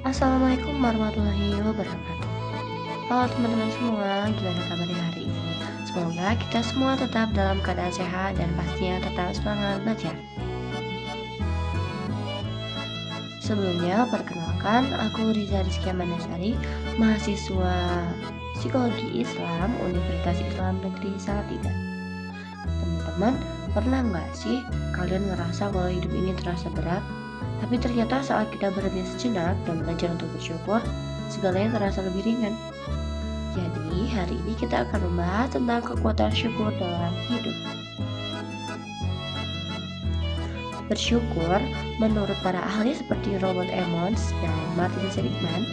Assalamualaikum warahmatullahi wabarakatuh. Halo teman-teman semua, gimana kabarnya hari ini? Semoga kita semua tetap dalam keadaan sehat dan pastinya tetap semangat belajar. Sebelumnya, perkenalkan, aku Riza Rizkia Manasari, mahasiswa Psikologi Islam Universitas Islam Negeri Salatiga. Teman-teman, pernah nggak sih kalian ngerasa kalau hidup ini terasa berat? Tapi ternyata saat kita berhenti sejenak dan belajar untuk bersyukur, segalanya terasa lebih ringan. Jadi, hari ini kita akan membahas tentang kekuatan syukur dalam hidup. Bersyukur, menurut para ahli seperti Robert Emmons dan Martin Seligman,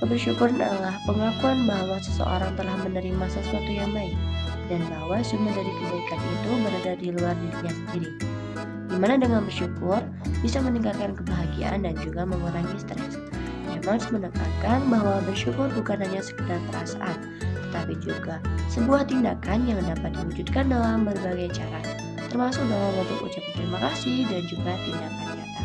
bersyukur adalah pengakuan bahwa seseorang telah menerima sesuatu yang baik dan bahwa sumber dari kebaikan itu berada di luar dirinya sendiri. Dimana dengan bersyukur bisa meningkatkan kebahagiaan dan juga mengurangi stres. Emmons menekankan bahwa bersyukur bukan hanya sekedar perasaan, tetapi juga sebuah tindakan yang dapat diwujudkan dalam berbagai cara, termasuk dalam bentuk ucapan terima kasih dan juga tindakan nyata.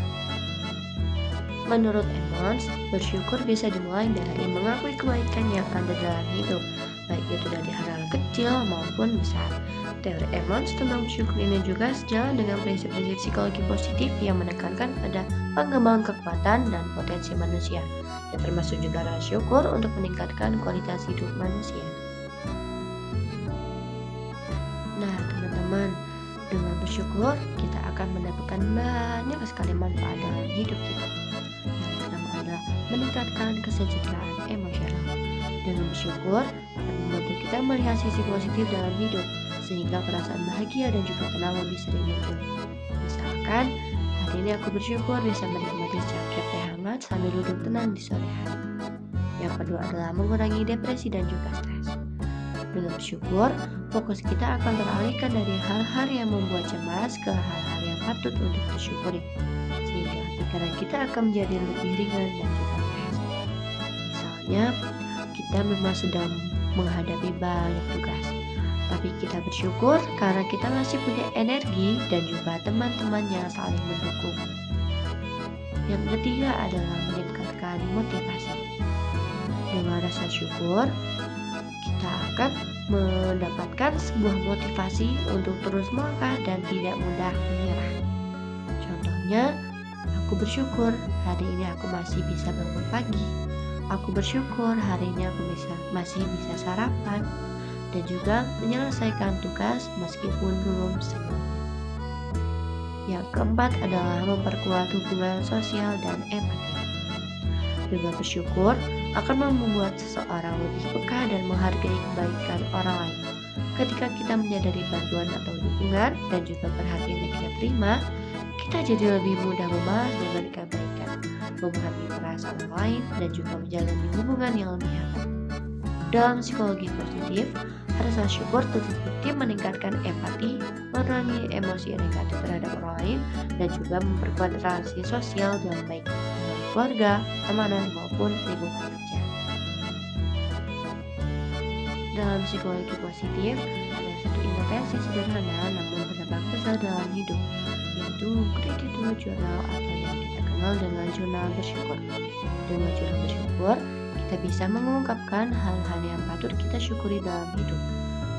Menurut Emmons, bersyukur bisa dimulai dari mengakui kebaikan yang ada dalam hidup, baik itu dari hal-hal kecil maupun besar. Teori Emmons tentang bersyukur ini juga sejalan dengan prinsip-prinsip psikologi positif yang menekankan pada pengembangan kekuatan dan potensi manusia, yang termasuk juga rasa syukur untuk meningkatkan kualitas hidup manusia. Nah, teman-teman, dengan bersyukur kita akan mendapatkan banyak sekali manfaat dalam hidup kita. Yang pertama adalah meningkatkan kesejahteraan emosional. Dengan bersyukur akan membantu kita melihat sisi positif dalam hidup, sehingga perasaan bahagia dan juga tenang lebih sering muncul. Misalkan, hari ini aku bersyukur bisa menikmati secangkir teh hangat sambil duduk tenang di sore hari. Yang kedua adalah mengurangi depresi dan juga stres. Dengan bersyukur, fokus kita akan teralihkan dari hal-hal yang membuat cemas ke hal-hal yang patut untuk disyukuri, sehingga pikiran kita akan menjadi lebih ringan dan juga fresh. Misalnya, kita memang sedang menghadapi banyak tugas, tapi kita bersyukur karena kita masih punya energi dan juga teman-teman yang saling mendukung. Yang ketiga adalah meningkatkan motivasi. Dengan rasa syukur, kita akan mendapatkan sebuah motivasi untuk terus melangkah dan tidak mudah menyerah. Contohnya, aku bersyukur hari ini aku masih bisa bangun pagi. Aku bersyukur hari ini aku masih bisa sarapan dan juga menyelesaikan tugas meskipun belum semuanya. Yang keempat adalah memperkuat hubungan sosial dan empati. Dengan bersyukur akan membuat seseorang lebih peka dan menghargai kebaikan orang lain. Ketika kita menyadari bantuan atau dukungan dan juga perhatian yang kita terima, kita jadi lebih mudah membalas dengan kebaikan, memahami perasaan orang lain, dan juga menjalani hubungan yang lebih hangat. Dalam psikologi positif, rasa syukur terbukti meningkatkan empati, mengurangi emosi negatif terhadap orang lain, dan juga memperkuat relasi sosial dengan baik dengan keluarga, pertemanan, maupun lingkungan kerja. Dalam psikologi positif, ada satu intervensi sederhana namun berdampak besar dalam hidup, yaitu gratitude journal atau yang kita kenal dengan jurnal bersyukur. Dengan jurnal bersyukur, kita bisa mengungkapkan hal-hal yang patut kita syukuri dalam hidup.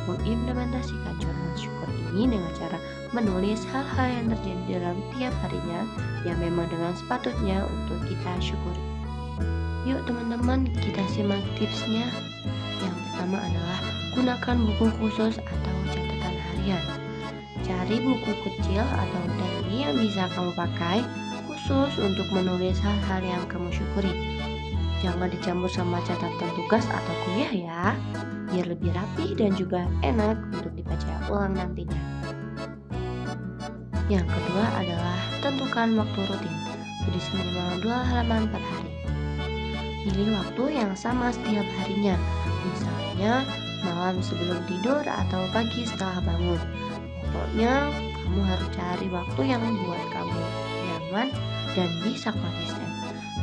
Mengimplementasikan jurnal syukur ini dengan cara menulis hal-hal yang terjadi dalam tiap harinya yang memang dengan sepatutnya untuk kita syukuri. Yuk teman-teman, kita simak tipsnya. Yang pertama adalah gunakan buku khusus atau catatan harian. Cari buku kecil atau diary yang bisa kamu pakai khusus untuk menulis hal-hal yang kamu syukuri. Jangan dicampur sama catatan tugas atau kuliah ya, biar lebih rapi dan juga enak untuk dibaca ulang nantinya. Yang kedua adalah tentukan waktu rutin, tulis minimal 2 halaman per hari. Pilih waktu yang sama setiap harinya, misalnya malam sebelum tidur atau pagi setelah bangun. Pokoknya kamu harus cari waktu yang membuat kamu nyaman dan bisa konsisten,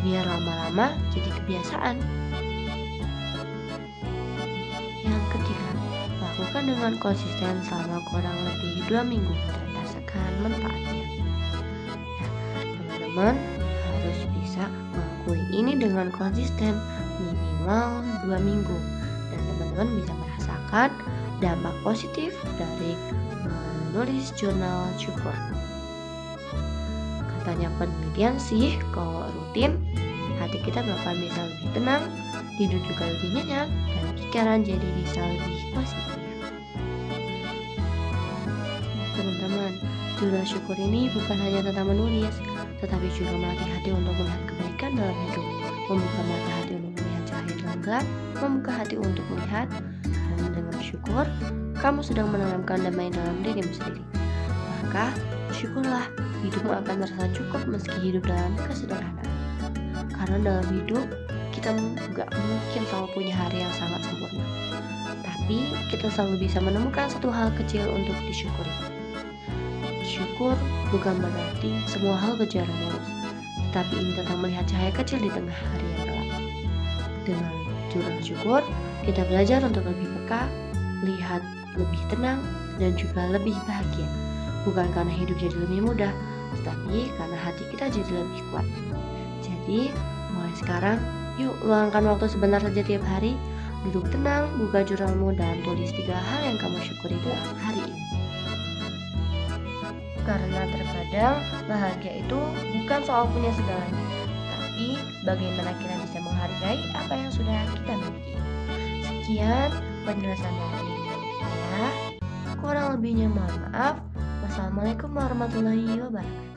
biar lama-lama jadi kebiasaan. Yang ketiga, lakukan dengan konsisten selama kurang lebih 2 minggu dan rasakan manfaatnya. Nah, teman-teman harus bisa mengakui ini dengan konsisten minimal 2 minggu dan teman-teman bisa merasakan dampak positif dari menulis jurnal syukur. Katanya penelitian sih, kalau rutin, hati kita bakal bisa lebih tenang, tidur juga lebih nyenyak, dan pikiran jadi bisa lebih positif. Teman-teman, jurnal syukur ini bukan hanya tentang menulis, tetapi juga melatih hati untuk melihat kebaikan dalam hidup, membuka mata hati untuk melihat cahaya dalam gelap, membuka hati untuk melihat, karena dengan syukur, kamu sedang menanamkan damai dalam dirimu sendiri. Maka, syukurlah, hidupmu akan terasa cukup meski hidup dalam kesederhanaan. Karena dalam hidup, kita nggak mungkin selalu punya hari yang sangat sempurna. Tapi, kita selalu bisa menemukan satu hal kecil untuk disyukuri. Syukur bukan berarti semua hal berjalan mulus, tetapi ini tentang melihat cahaya kecil di tengah hari yang gelap. Dengan jurnal syukur, kita belajar untuk lebih peka, lihat lebih tenang, dan juga lebih bahagia. Bukan karena hidup jadi lebih mudah, tetapi karena hati kita jadi lebih kuat. Jadi, mulai sekarang, yuk luangkan waktu sebentar saja tiap hari, duduk tenang, buka jurnalmu, dan tulis 3 hal yang kamu syukuri dalam hari ini. Karena terkadang bahagia itu bukan soal punya segalanya, tapi bagaimana kita bisa menghargai apa yang sudah kita miliki. Sekian penjelasan dari saya. Kurang lebihnya mohon maaf. Wassalamualaikum warahmatullahi wabarakatuh.